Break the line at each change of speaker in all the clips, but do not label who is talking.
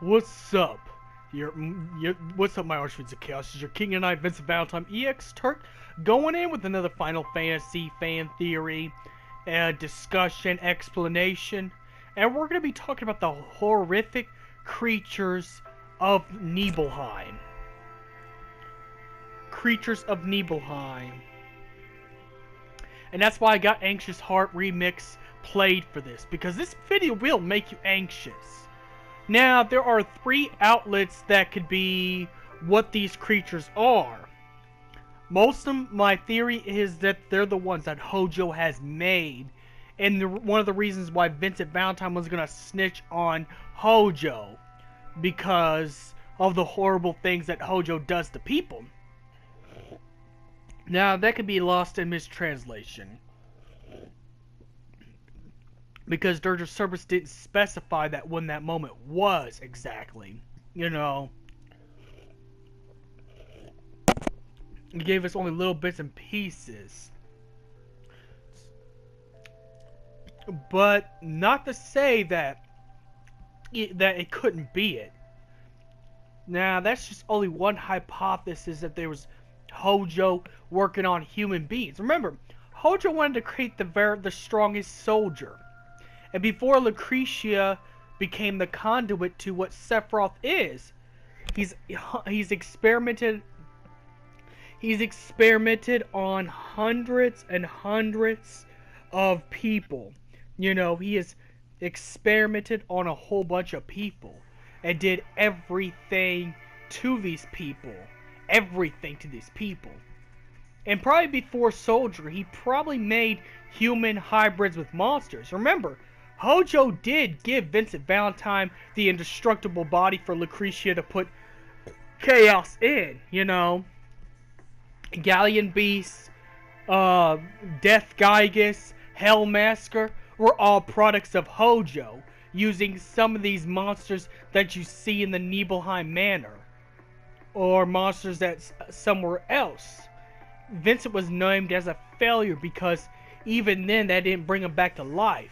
What's up? What's up, my Archfiends of Chaos? This is your King and I, Vincent Valentine EX Turk, going in with another Final Fantasy fan theory, discussion, explanation, and we're going to be talking about the horrific creatures of Nibelheim. Creatures of Nibelheim. And that's why I got Anxious Heart Remix played for this, because this video will make you anxious. Now, there are three outlets that could be what these creatures are. Most of them, my theory is that they're the ones that Hojo has made. And one of the reasons why Vincent Valentine was going to snitch on Hojo. Because of the horrible things that Hojo does to people. Now, that could be lost in mistranslation. Because their service didn't specify that when that moment was exactly. You know. It gave us only little bits and pieces. But not to say that it couldn't be it. Now, that's just only one hypothesis, that there was Hojo working on human beings. Remember, Hojo wanted to create the strongest soldier. And before Lucretia became the conduit to what Sephiroth is, he's experimented on hundreds and hundreds of people. You know, he has experimented on a whole bunch of people and did everything to these people. Everything to these people. And probably before Soldier, he probably made human hybrids with monsters. Remember, Hojo did give Vincent Valentine the indestructible body for Lucretia to put chaos in, you know. Galleon Beast, Death Gygus, Hellmasker were all products of Hojo, using some of these monsters that you see in the Nibelhime Manor, or monsters that's somewhere else. Vincent was named as a failure because even then that didn't bring him back to life.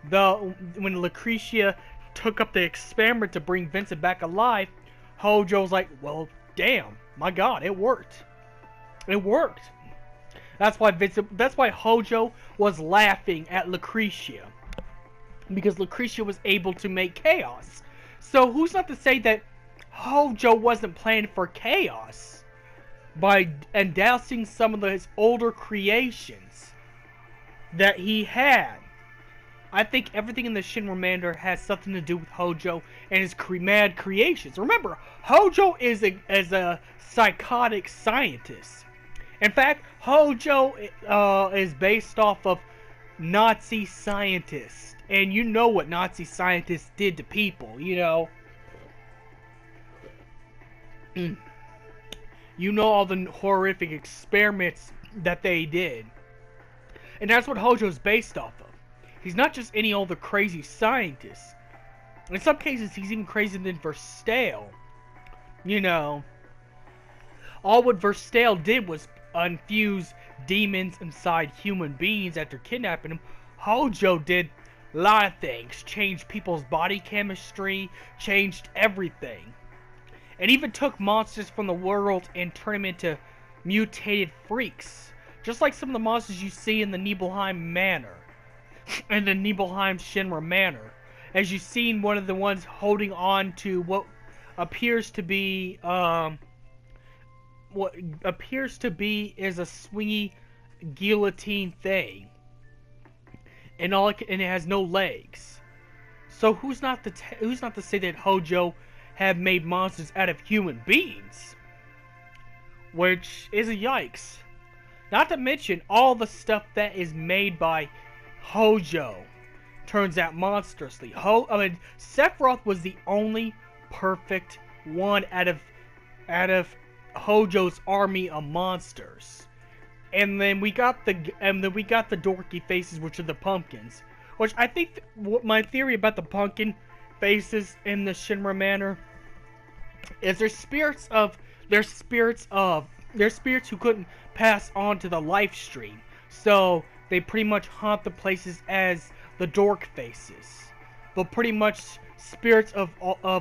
When Lucretia took up the experiment to bring Vincent back alive, Hojo was like, well, damn, my god, it worked. It worked. That's why Hojo was laughing at Lucretia. Because Lucretia was able to make chaos. So who's not to say that Hojo wasn't planning for chaos by dousing some of his older creations that he had? I think everything in the Shinra Manor has something to do with Hojo and his mad creations. Remember, Hojo is a psychotic scientist. In fact, Hojo is based off of Nazi scientists. And you know what Nazi scientists did to people, you know. You know all the horrific experiments that they did. And that's what Hojo's based off of. He's not just any other crazy scientist. In some cases, he's even crazier than Verstale. You know. All what Verstale did was infuse demons inside human beings after kidnapping them. Hojo did a lot of things. Changed people's body chemistry. Changed everything. And even took monsters from the world and turned them into mutated freaks. Just like some of the monsters you see in the Nibelheim Manor. And the Nibelheim Shinra Manor. As you've seen one of the ones holding on to what appears to be is a swingy guillotine thing. And it has no legs. So who's not to say that Hojo have made monsters out of human beings? Which is a yikes. Not to mention all the stuff that is made by Hojo turns out monstrously. Sephiroth was the only perfect one out of Hojo's army of monsters. And then we got the dorky faces, which are the pumpkins. Which I think my theory about the pumpkin faces in the Shinra Manor is they're spirits who couldn't pass on to the life stream. So they pretty much haunt the places as the dork faces. But pretty much spirits of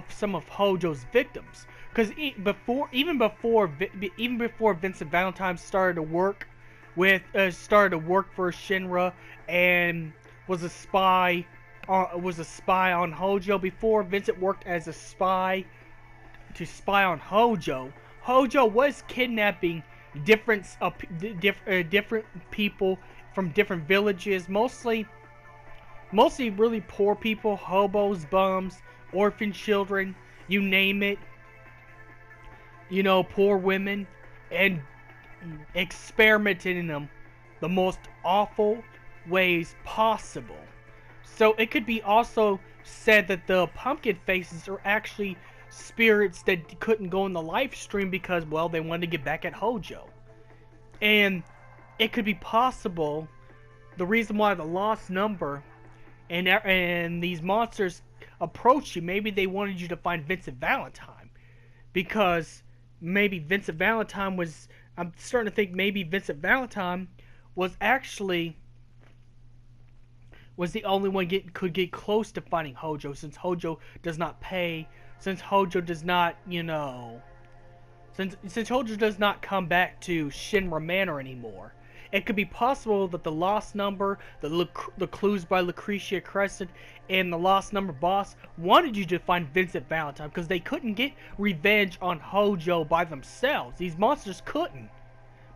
some of Hojo's victims. Because even before Vincent Valentine started to work for Shinra and was a spy on Hojo. Before Vincent worked as a spy to spy on Hojo, Hojo was kidnapping different people from different villages, mostly really poor people, hobos, bums, orphan children, you name it. You know, poor women, and experimenting in them the most awful ways possible. So it could be also said that the pumpkin faces are actually spirits that couldn't go in the live stream because, well, they wanted to get back at Hojo. And it could be possible the reason why the lost number and these monsters approach you, maybe they wanted you to find Vincent Valentine. Because maybe Vincent Valentine was... I'm starting to think maybe Vincent Valentine was the only one could get close to finding Hojo, since Hojo does not pay, since Hojo does not, since Hojo does not come back to Shinra Manor anymore. It could be possible that the Lost Number, the Clues by Lucretia Crescent, and the Lost Number boss wanted you to find Vincent Valentine because they couldn't get revenge on Hojo by themselves. These monsters couldn't.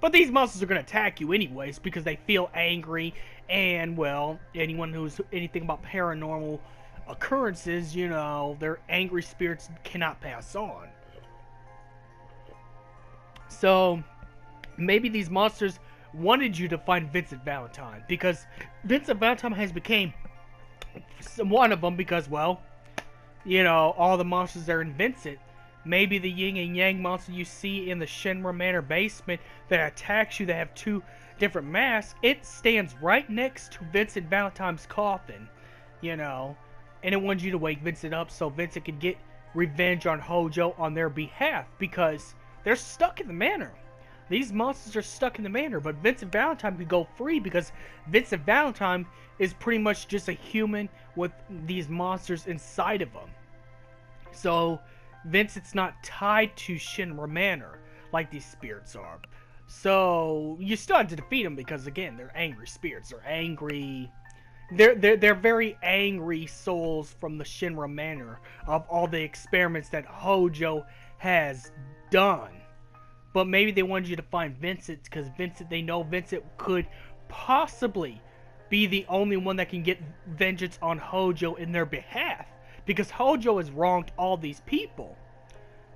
But these monsters are going to attack you anyways because they feel angry, and, well, anyone who's anything about paranormal occurrences, their angry spirits cannot pass on. So, maybe these monsters wanted you to find Vincent Valentine because Vincent Valentine has become one of them because, well, all the monsters are in Vincent. Maybe the yin and yang monster you see in the Shinra Manor basement that attacks you that have two different masks, it stands right next to Vincent Valentine's coffin, and it wants you to wake Vincent up so Vincent can get revenge on Hojo on their behalf because they're stuck in the manor. These monsters are stuck in the manor, but Vincent Valentine could go free because Vincent Valentine is pretty much just a human with these monsters inside of him. So Vincent's not tied to Shinra Manor like these spirits are. So you still have to defeat them because, again, they're angry spirits. They're angry. They're very angry souls from the Shinra Manor of all the experiments that Hojo has done. But maybe they wanted you to find Vincent because they know Vincent could possibly be the only one that can get vengeance on Hojo in their behalf. Because Hojo has wronged all these people.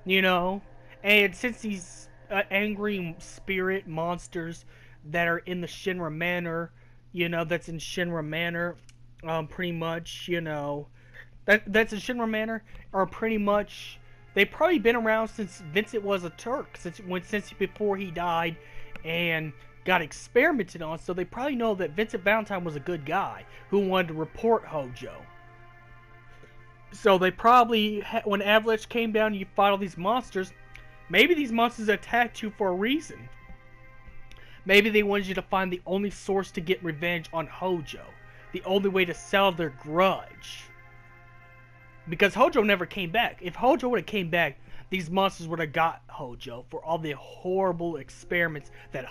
And since these angry spirit monsters that are in the Shinra Manor, that's in Shinra Manor, pretty much, that's in Shinra Manor, are pretty much... They've probably been around since Vincent was a Turk, since before he died and got experimented on, so they probably know that Vincent Valentine was a good guy who wanted to report Hojo. So they probably, when Avalanche came down and you fought all these monsters, maybe these monsters attacked you for a reason. Maybe they wanted you to find the only source to get revenge on Hojo. The only way to settle their grudge. Because Hojo never came back. If Hojo would have came back, these monsters would have got Hojo for all the horrible experiments that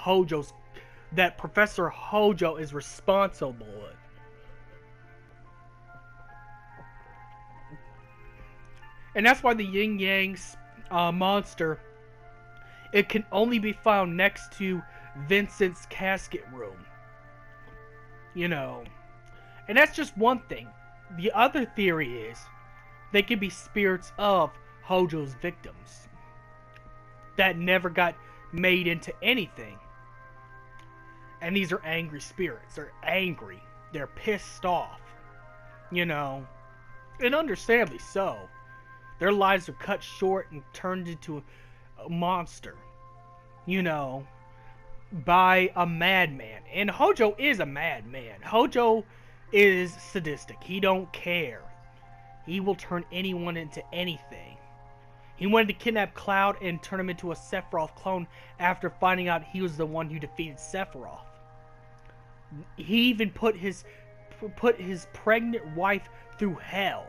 Professor Hojo is responsible for. And that's why the Yin Yang monster, it can only be found next to Vincent's casket room. And that's just one thing. The other theory is they could be spirits of Hojo's victims that never got made into anything. And these are angry spirits. They're angry. They're pissed off. And understandably so. Their lives are cut short and turned into a monster. By a madman. And Hojo is a madman. Hojo is sadistic. He don't care. He will turn anyone into anything. He wanted to kidnap Cloud and turn him into a Sephiroth clone after finding out he was the one who defeated Sephiroth. He even put his pregnant wife through hell.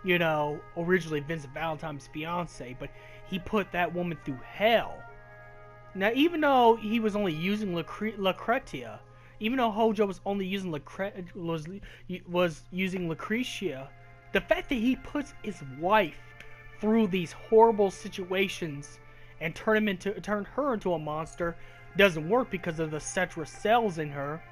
you know, originally Vincent Valentine's fiance, but he put that woman through hell. Now, even though he was only using Lucretia, even though Hojo was only using was using Lucretia, the fact that he puts his wife through these horrible situations and turn her into a monster doesn't work because of the Cetra cells in her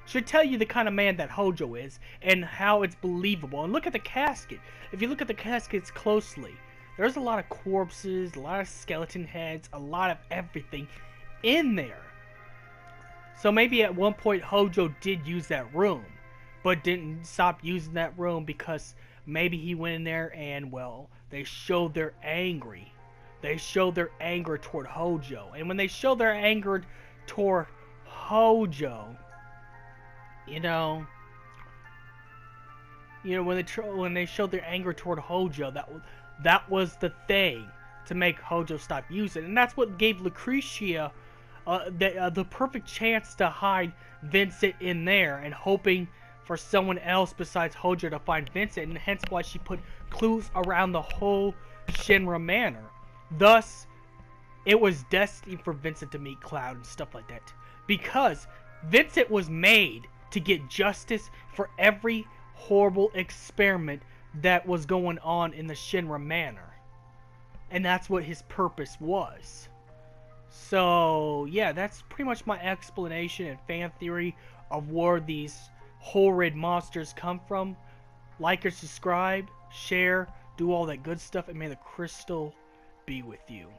should tell you the kind of man that Hojo is and how it's believable. And look at the casket. If you look at the caskets closely, there's a lot of corpses, a lot of skeleton heads, a lot of everything in there. So maybe at one point Hojo did use that room, but didn't stop using that room because maybe he went in there and, well, they showed their angry. They showed their anger toward Hojo. And when they show their anger toward Hojo, you know, when they showed their anger toward Hojo, that was the thing to make Hojo stop using, and that's what gave Lucretia the perfect chance to hide Vincent in there, and hoping for someone else besides Hojo to find Vincent, and hence why she put clues around the whole Shinra Manor. Thus, it was destined for Vincent to meet Cloud and stuff like that, because Vincent was made to get justice for every horrible experiment that was going on in the Shinra Manor. And that's what his purpose was. So, yeah, that's pretty much my explanation and fan theory of where these horrid monsters come from. Like or subscribe, share, do all that good stuff, and may the crystal be with you.